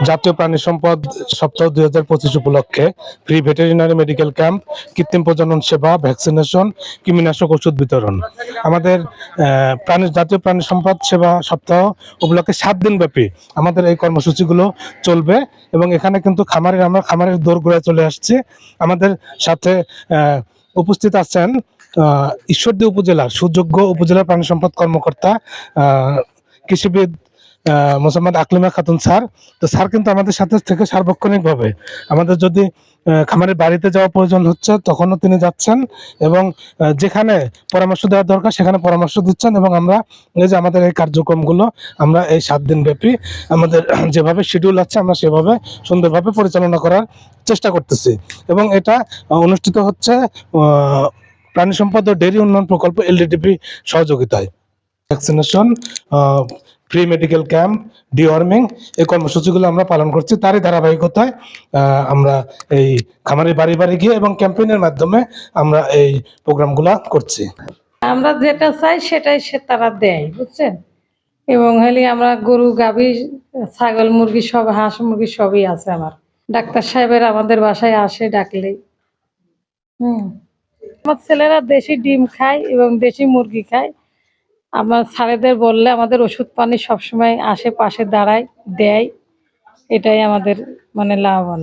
জাতীয় প্রাণী সম্পদ সপ্তাহ 2025 উপলক্ষে ফ্রি ভেটেরিনারি মেডিকেল ক্যাম্প, কৃত্রিম প্রজনন সেবা, ভ্যাকসিনেশন, কৃমিনাশক ওষুধ বিতরণ। আমাদের জাতীয় প্রাণী সম্পদ সেবা সপ্তাহ উপলক্ষে 7 দিন ব্যাপী আমাদের এই কর্মসূচিগুলো চলবে এবং এখানে কিন্তু আমরা খামারের দোরগোড়ায় চলে আসছি। আমাদের সাথে উপস্থিত আছেন ঈশ্বরদী উপজেলার সুযোগ্য উপজেলা প্রাণী সম্পদ কর্মকর্তা কৃষিবিদ মোসাম্মদ আকলিমা খাতুন স্যার। তো স্যার কিন্তু আমাদের সাথে থেকে সার্বক্ষণিকভাবে আমাদের যদি খামারের বাড়িতে যাওয়া প্রয়োজন হচ্ছে তখনও তিনি যাচ্ছেন এবং যেখানে পরামর্শ দেওয়ার দরকার সেখানে পরামর্শ দিচ্ছেন এবং আমরা এই যে আমাদের এই কার্যক্রমগুলো আমরা এই 7 দিন ব্যাপী আমাদের যেভাবে শিডিউল আছে আমরা সেভাবে সুন্দরভাবে পরিচালনা করার চেষ্টা করতেছি এবং এটা অনুষ্ঠিত হচ্ছে প্রাণী সম্পদ ও ডেইরি উন্নয়ন প্রকল্প এলডিডিপি সহযোগিতায়। Vaccination, free medical camp, deworming এই কর্মসূচিগুলো আমরা পালন করছি। তারই ধারাবাহিকতায় আমরা এই খামারের বাড়ি বাড়ি গিয়ে এবং ক্যাম্পেইনের মাধ্যমে আমরা এই প্রোগ্রামগুলো করছি। আমরা যেটা চাই সেটাই তারা দেয়, বুঝছেন। এবং হলে আমরা গরু, গাভী, ছাগল, মুরগি সব, হাঁস মুরগি সবই আছে। ডাক্তার সাহেবের আমাদের বাসায় আসে ডাকলেই। আমার ছেলেরা দেশি ডিম খায় এবং দেশি মুরগি খায়। আমার স্যারেদের বললে আমাদের ওষুধ পানি সবসময় আশেপাশে দাঁড়ায়, দেয়। এটাই আমাদের লাভবান।